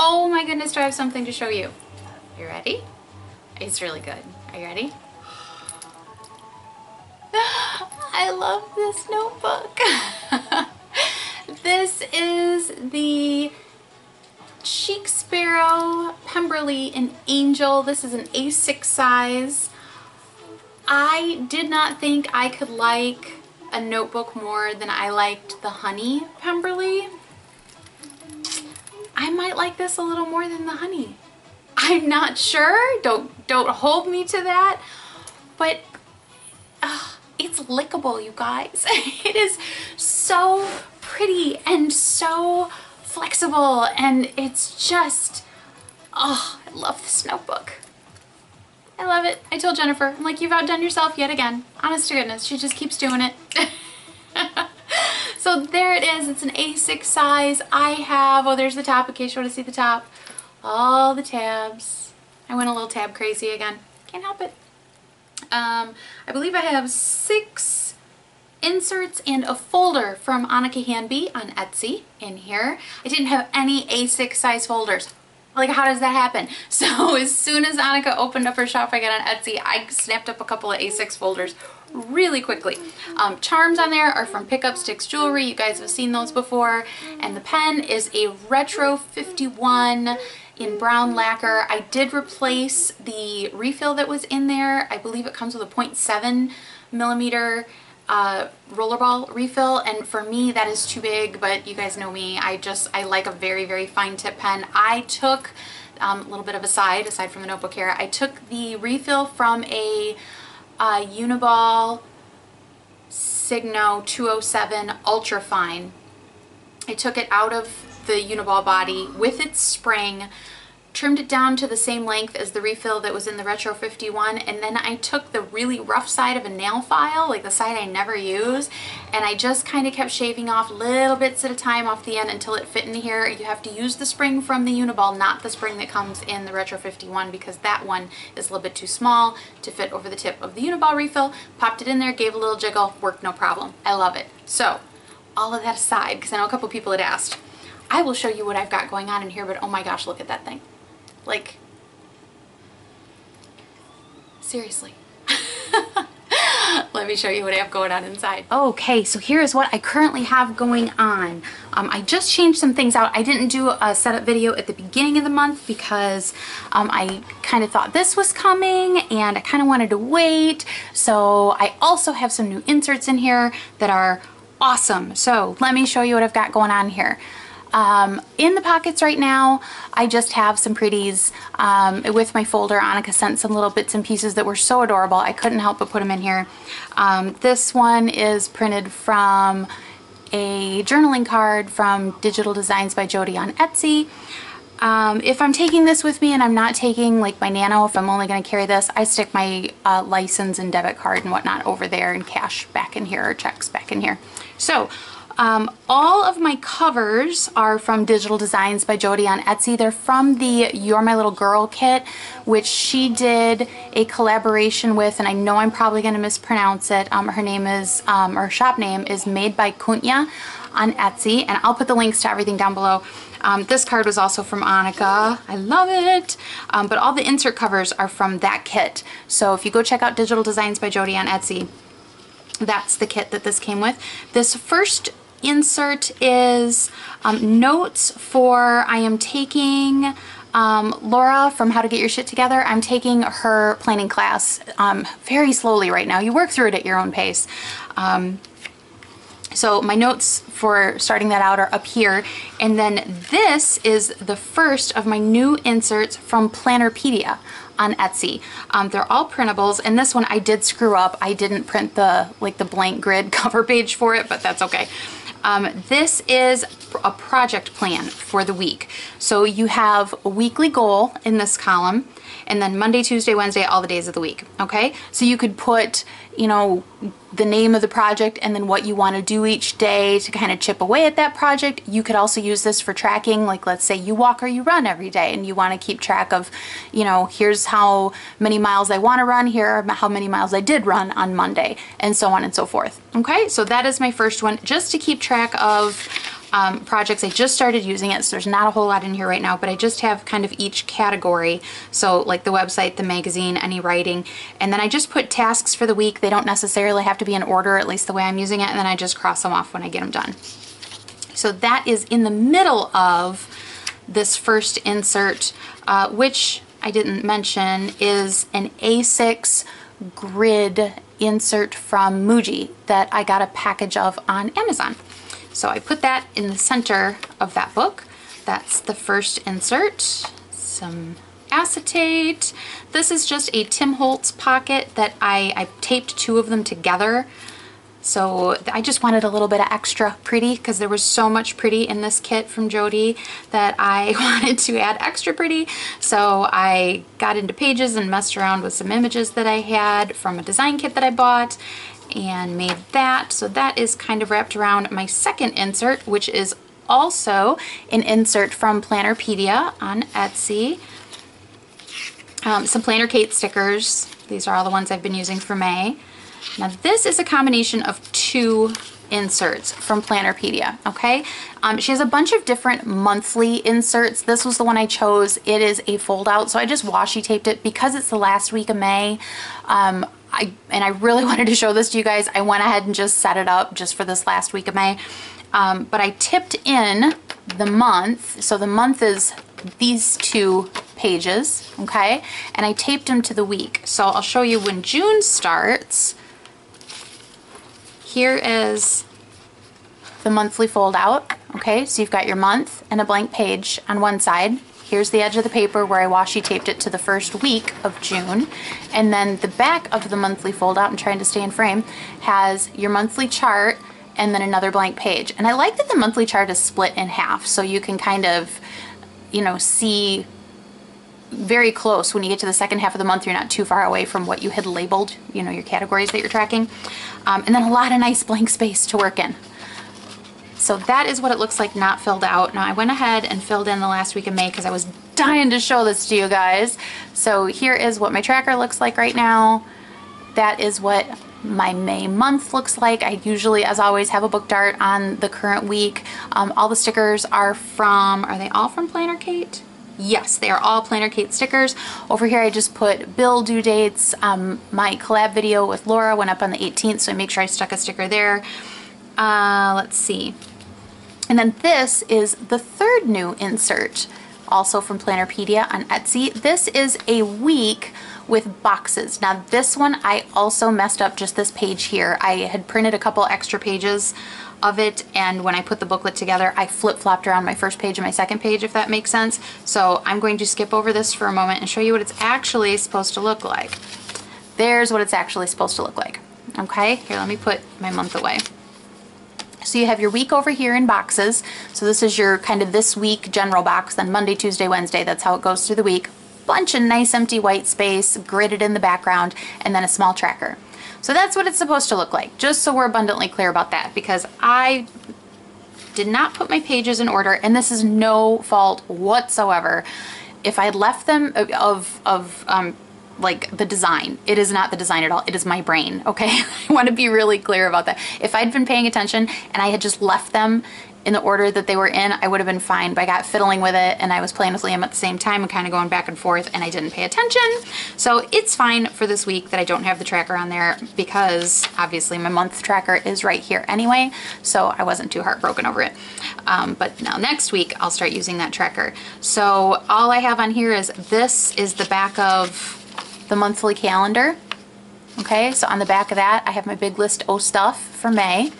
Oh my goodness, do I have something to show you? You ready? It's really good. Are you ready? I love this notebook. This is the Chic Sparrow Pemberley in Angel. This is an A6 size. I did not think I could like a notebook more than I liked the Honey Pemberley. I might like this a little more than the Honey. I'm not sure. Don't hold me to that. But it's lickable, you guys. It is so pretty and so flexible, and it's just, oh, I love this notebook. I love it. I told Jennifer, I'm like, you've outdone yourself yet again. Honest to goodness, she just keeps doing it. So there it is. It's an A6 size. I have, oh, there's the top in case you want to see the top. All the tabs. I went a little tab crazy again. Can't help it. I believe I have 6 inserts and a folder from Annika Hanby on Etsy in here. I didn't have any A6 size folders. Like, how does that happen? So as soon as Annika opened up her shop again on Etsy, I snapped up a couple of A6 folders really quickly. Charms on there are from Pick Up Sticks Jewelry. You guys have seen those before. And the pen is a Retro 51 in brown lacquer. I did replace the refill that was in there. I believe it comes with a 0.7 millimeter rollerball refill, and for me that is too big, but you guys know me, I like a very, very fine tip pen. I took a little bit of aside from the notebook here, I took the refill from a Uniball Signo 207 Ultra Fine. I took it out of the Uniball body with its spring, trimmed it down to the same length as the refill that was in the Retro 51, and then I took the really rough side of a nail file, like the side I never use, and I just kind of kept shaving off little bits at a time off the end until it fit in here. You have to use the spring from the Uniball, not the spring that comes in the Retro 51, because that one is a little bit too small to fit over the tip of the Uniball refill. Popped it in there, gave a little jiggle, worked no problem. I love it. So all of that aside, because I know a couple people had asked, I will show you what I've got going on in here, but oh my gosh, look at that thing. Like, seriously. Let me show you what I have going on inside. Okay, so here is what I currently have going on. I just changed some things out. I didn't do a setup video at the beginning of the month because I kind of thought this was coming and I kind of wanted to wait. So I also have some new inserts in here that are awesome. So let me show you what I've got going on here. In the pockets right now, I just have some pretties. With my folder, Annika sent some little bits and pieces that were so adorable. I couldn't help but put them in here. This one is printed from a journaling card from Digital Designs by Jody on Etsy. If I'm taking this with me and I'm not taking like my Nano, if I'm only going to carry this, I stick my license and debit card and whatnot over there and cash back in here or checks back in here. So all of my covers are from Digital Designs by Jody on Etsy. They're from the You're My Little Girl kit, which she did a collaboration with, and I know I'm probably going to mispronounce it. Her name is, or shop name is Made by Kunya on Etsy, and I'll put the links to everything down below. This card was also from Annika. I love it. But all the insert covers are from that kit. So if you go check out Digital Designs by Jody on Etsy, that's the kit that this came with. This first insert is notes for, I am taking Laura from How to Get Your Shit Together. I'm taking her planning class very slowly right now. You work through it at your own pace. So my notes for starting that out are up here. And then this is the first of my new inserts from Plannerpedia on Etsy. They're all printables, and this one I did screw up. I didn't print the blank grid cover page for it, but that's okay. This is a project plan for the week. So you have a weekly goal in this column, and then Monday, Tuesday, Wednesday, all the days of the week, okay? So you could put, you know, the name of the project and then what you want to do each day to kind of chip away at that project. You could also use this for tracking, like let's say you walk or you run every day and you want to keep track of, you know, here's how many miles I want to run, here are how many miles I did run on Monday, and so on and so forth. Okay, so that is my first one, just to keep track of projects. I just started using it, so there's not a whole lot in here right now, but I just have kind of each category. So like the website, the magazine, any writing, and then I just put tasks for the week. They don't necessarily have to be in order, at least the way I'm using it, and then I just cross them off when I get them done. So that is in the middle of this first insert, which I didn't mention is an A6 grid insert from Muji that I got a package of on Amazon. So I put that in the center of that book. That's the first insert. Some acetate. This is just a Tim Holtz pocket that I taped two of them together. So I just wanted a little bit of extra pretty because there was so much pretty in this kit from Jody that I wanted to add extra pretty. So I got into Pages and messed around with some images that I had from a design kit that I bought and made that. So that is kind of wrapped around my second insert, which is also an insert from Plannerpedia on Etsy. Some Planner Kate stickers. These are all the ones I've been using for May. Now this is a combination of two inserts from Plannerpedia, okay? She has a bunch of different monthly inserts. This was the one I chose. It is a fold out, so I just washi taped it because it's the last week of May. And I really wanted to show this to you guys. I went ahead and just set it up just for this last week of May. But I tipped in the month, so the month is these two pages, okay? And I taped them to the week. So I'll show you when June starts. Here is the monthly fold out, okay? So you've got your month and a blank page on one side. Here's the edge of the paper where I washi taped it to the first week of June. And then the back of the monthly fold out, I'm trying to stay in frame, has your monthly chart and then another blank page. And I like that the monthly chart is split in half so you can kind of, you know, see very close when you get to the second half of the month. You're not too far away from what you had labeled, you know, your categories that you're tracking. And then a lot of nice blank space to work in. So that is what it looks like not filled out. Now I went ahead and filled in the last week of May because I was dying to show this to you guys. So here is what my tracker looks like right now. That is what my May month looks like. I usually, as always, have a book dart on the current week. All the stickers are from, are they all from Planner Kate? Yes, they are all Planner Kate stickers. Over here I just put bill due dates. My collab video with Laura went up on the 18th, so I make sure I stuck a sticker there. Let's see. And then this is the third new insert, also from Plannerpedia on Etsy. This is a week with boxes. Now this one I also messed up just this page here. I had printed a couple extra pages of it, and when I put the booklet together I flip-flopped around my first page and my second page, if that makes sense. So I'm going to skip over this for a moment and show you what it's actually supposed to look like. There's what it's actually supposed to look like. Okay, here, let me put my month away. So you have your week over here in boxes. So this is your kind of this week general box, then Monday, Tuesday, Wednesday, that's how it goes through the week. Bunch of nice empty white space gridded in the background, and then a small tracker. So that's what it's supposed to look like, just so we're abundantly clear about that, because I did not put my pages in order, and this is no fault whatsoever. If I had left them like the design, it is not the design at all, it is my brain, okay? I want to be really clear about that. If I'd been paying attention and I had just left them in the order that they were in, I would have been fine, but I got fiddling with it and I was playing with Liam at the same time and kind of going back and forth, and I didn't pay attention. So it's fine for this week that I don't have the tracker on there, because obviously my month tracker is right here anyway, so I wasn't too heartbroken over it. But now next week I'll start using that tracker. So all I have on here is, this is the back of the monthly calendar. Okay, so on the back of that I have my big list O stuff for May.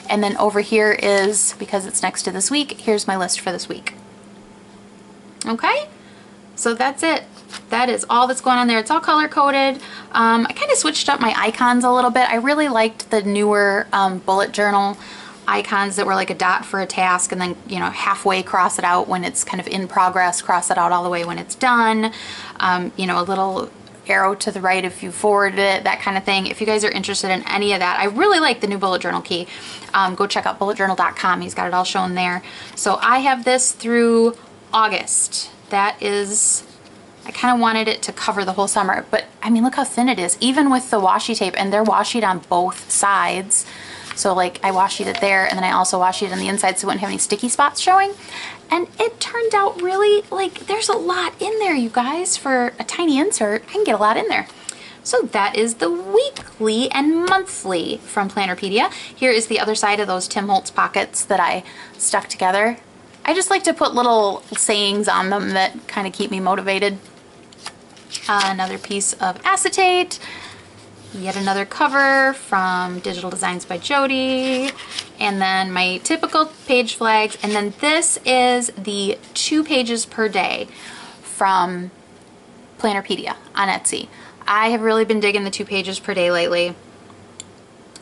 And then over here is, because it's next to this week, here's my list for this week. Okay, so that's it. That is all that's going on there. It's all color coded. I kind of switched up my icons a little bit. I really liked the newer bullet journal icons that were like a dot for a task, and then, you know, halfway cross it out when it's kind of in progress, cross it out all the way when it's done. You know, a little arrow to the right if you forwarded it, that kind of thing. If you guys are interested in any of that, I really like the new bullet journal key. Go check out bulletjournal.com. He's got it all shown there. So I have this through August. That is, I kind of wanted it to cover the whole summer, but I mean, look how thin it is, even with the washi tape, and they're washied on both sides. So like I washi it there, and then I also washi it on the inside so it wouldn't have any sticky spots showing. And it turned out really, like, there's a lot in there, you guys. For a tiny insert, I can get a lot in there. So that is the weekly and monthly from Plannerpedia. Here is the other side of those Tim Holtz pockets that I stuck together. I just like to put little sayings on them that kind of keep me motivated. Another piece of acetate. Yet another cover from Digital Designs by Jody. And then my typical page flags. And then this is the 2 pages per day from Plannerpedia on Etsy. I have really been digging the 2 pages per day lately.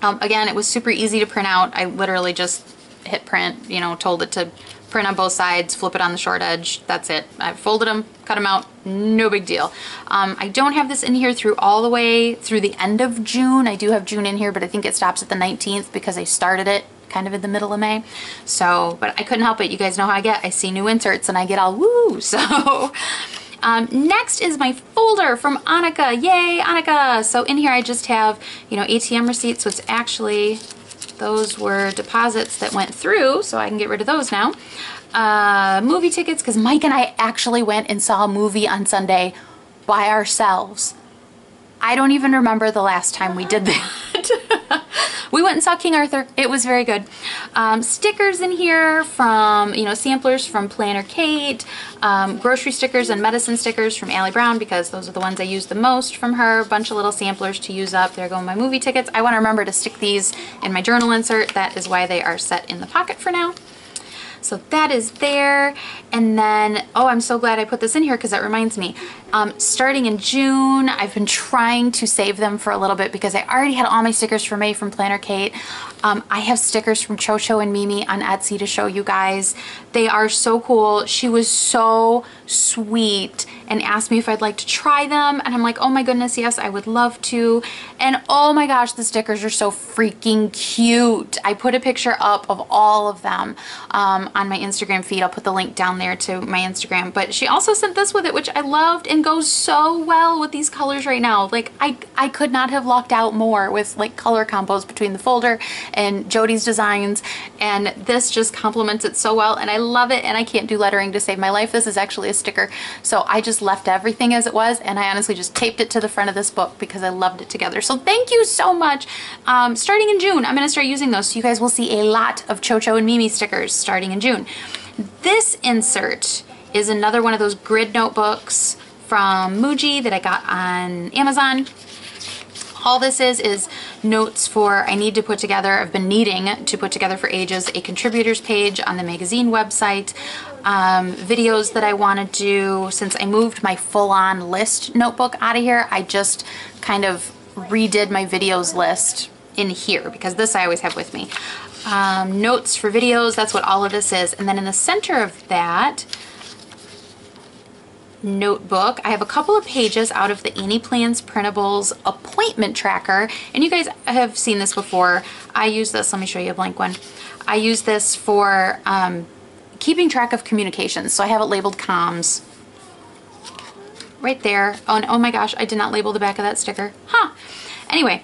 Again, it was super easy to print out. I literally just hit print, you know, told it to print on both sides, flip it on the short edge. That's it. I folded them, cut them out, no big deal. I don't have this in here through all the way through the end of June. I do have June in here, but I think it stops at the 19th because I started it kind of in the middle of May. So, but I couldn't help it. You guys know how I get. I see new inserts and I get all woo. So next is my folder from Annika. Yay, Annika. So in here I just have, you know, ATM receipts. So it's actually, those were deposits that went through, so I can get rid of those now. Movie tickets, because Mike and I actually went and saw a movie on Sunday by ourselves. I don't even remember the last time we did that. We went and saw King Arthur. It was very good. Stickers in here from, you know, samplers from Planner Kate, grocery stickers and medicine stickers from Allie Brown, because those are the ones I use the most from her. A bunch of little samplers to use up. There go my movie tickets. I want to remember to stick these in my journal insert. That is why they are set in the pocket for now. So that is there. And then, oh, I'm so glad I put this in here because that reminds me. Starting in June, I've been trying to save them for a little bit because I already had all my stickers for May from Planner Kate. I have stickers from Cho and Mimi on Etsy to show you guys. They are so cool. She was so sweet and asked me if I'd like to try them. And I'm like, oh my goodness, yes, I would love to. And oh my gosh, the stickers are so freaking cute. I put a picture up of all of them on my Instagram feed. I'll put the link down there to my Instagram. But she also sent this with it, which I loved and goes so well with these colors right now. Like I could not have lucked out more with like color combos between the folder and Jody's designs. And this just complements it so well. And I love it. And I can't do lettering to save my life. This is actually a sticker. So I just left everything as it was. And I honestly just taped it to the front of this book because I loved it together. So thank you so much. Starting in June, I'm going to start using those. So you guys will see a lot of Cho and Mimi stickers starting in June. This insert is another one of those grid notebooks from Muji that I got on Amazon. All this is notes for, I need to put together, I've been needing to put together for ages, a contributors page on the magazine website, videos that I want to do. Since I moved my full-on list notebook out of here, I just kind of redid my videos list in here because this I always have with me. Notes for videos, that's what all of this is. And then in the center of that notebook, I have a couple of pages out of the Annie Plans Printables appointment tracker. And you guys have seen this before. I use this, let me show you a blank one. I use this for keeping track of communications. So I have it labeled comms right there. Oh, and oh my gosh, I did not label the back of that sticker. Huh. Anyway,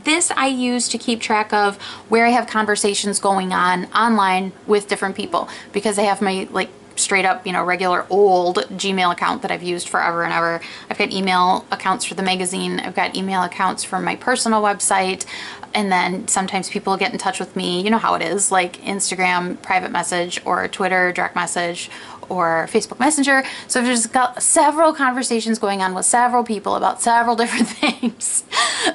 this I use to keep track of where I have conversations going on online with different people, because I have my like straight up, you know, regular old Gmail account that I've used forever and ever. I've got email accounts for the magazine. I've got email accounts for my personal website. And then sometimes people get in touch with me, you know how it is, like Instagram private message or Twitter direct message or Facebook Messenger. So I've just got several conversations going on with several people about several different things,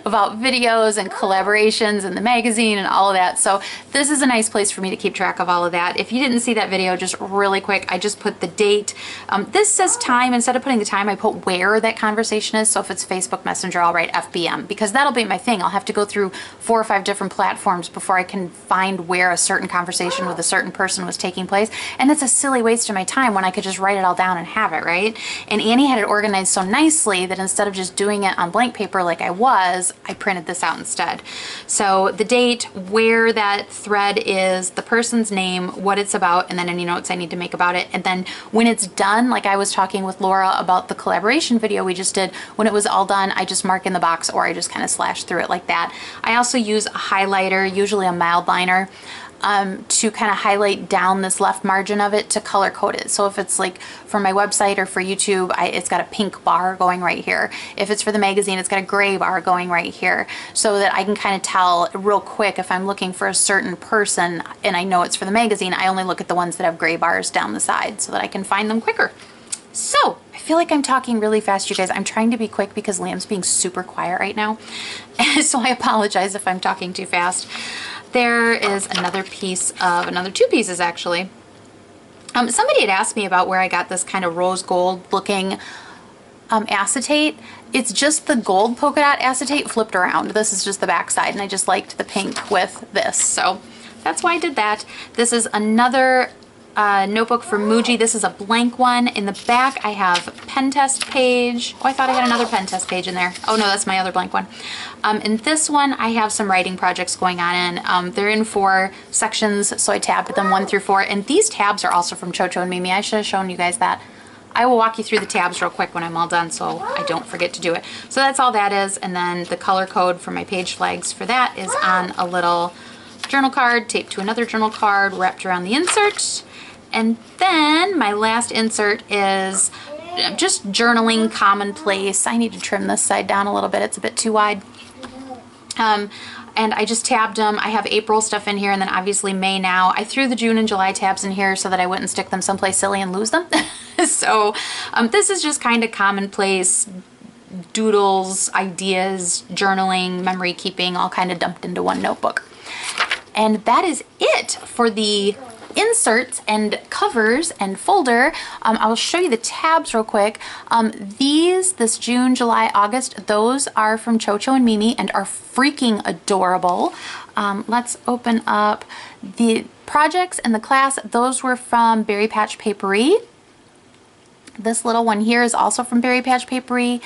about videos and collaborations and the magazine and all of that. So this is a nice place for me to keep track of all of that. If you didn't see that video, just really quick, I just put the date. This says time. Instead of putting the time, I put where that conversation is. So if it's Facebook Messenger, I'll write FBM, because that'll be my thing. I'll have to go through 4 or 5 different platforms before I can find where a certain conversation with a certain person was taking place. And it's a silly waste of my time when I could just write it all down and have it, right? And Annie had it organized so nicely that instead of just doing it on blank paper like I was, I printed this out instead. So the date, where that thread is, the person's name, what it's about, and then any notes I need to make about it. And then when it's done, like I was talking with Laura about the collaboration video we just did, when it was all done, I just mark in the box or I just kind of slash through it like that. I also use a highlighter, usually a mild liner, to kind of highlight down this left margin of it to color code it. So if it's like for my website or for YouTube, it's got a pink bar going right here. If it's for the magazine, it's got a gray bar going right here, so that I can kind of tell real quick if I'm looking for a certain person and I know it's for the magazine, I only look at the ones that have gray bars down the side so that I can find them quicker. So I feel like I'm talking really fast, you guys. I'm trying to be quick because Liam's being super quiet right now. So I apologize if I'm talking too fast. There is another piece of, two pieces actually. Somebody had asked me about where I got this kind of rose gold looking acetate. It's just the gold polka dot acetate flipped around. This is just the back side, and I just liked the pink with this. So that's why I did that. This is another notebook from Muji. This is a blank one. In the back I have pen test page. Oh, I thought I had another pen test page in there. Oh no, that's my other blank one. In this one I have some writing projects going on in. They're in 4 sections, so I tabbed them 1 through 4. And these tabs are also from Chocho and Mimi. I should have shown you guys that. I will walk you through the tabs real quick when I'm all done so I don't forget to do it. So that's all that is. And then the color code for my page flags for that is on a little journal card taped to another journal card wrapped around the insert. And then my last insert is just journaling commonplace. I need to trim this side down a little bit. It's a bit too wide. And I just tabbed them. I have April stuff in here and then obviously May now. I threw the June and July tabs in here so that I wouldn't stick them someplace silly and lose them. So this is just kind of commonplace doodles, ideas, journaling, memory keeping, all kind of dumped into one notebook. And that is it for the inserts and covers and folder. I'll show you the tabs real quick. This June, July, August, those are from Chocho and Mimi and are freaking adorable. Let's open up the projects and the class. Those were from Berry Patch Papery. This little one here is also from Berry Patch Papery.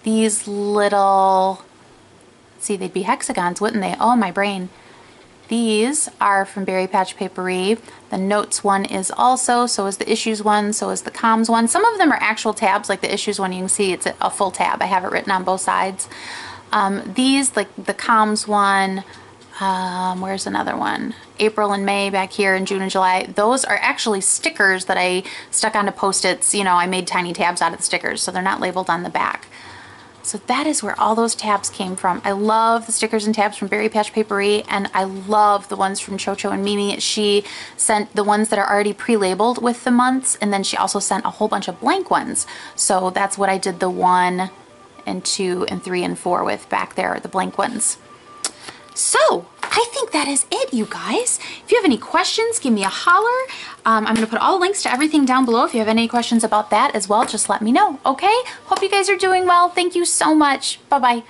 These little, let's see, they'd be hexagons, wouldn't they? Oh, my brain. These are from Berry Patch Papery. The notes one is also, so is the issues one, so is the comms one. Some of them are actual tabs, like the issues one, you can see it's a full tab. I have it written on both sides. These, like the comms one, where's another one? April and May back here, and June and July. Those are actually stickers that I stuck onto Post-its. You know, I made tiny tabs out of the stickers, so they're not labeled on the back. So that is where all those tabs came from. I love the stickers and tabs from Berry Patch Papery, and I love the ones from Chocho and Mimi. She sent the ones that are already pre-labeled with the months, and then she also sent a whole bunch of blank ones. So that's what I did the 1 and 2 and 3 and 4 with back there, the blank ones. So I think that is it, you guys. If you have any questions, give me a holler. I'm going to put all the links to everything down below. If you have any questions about that as well, just let me know, okay? Hope you guys are doing well. Thank you so much. Bye-bye.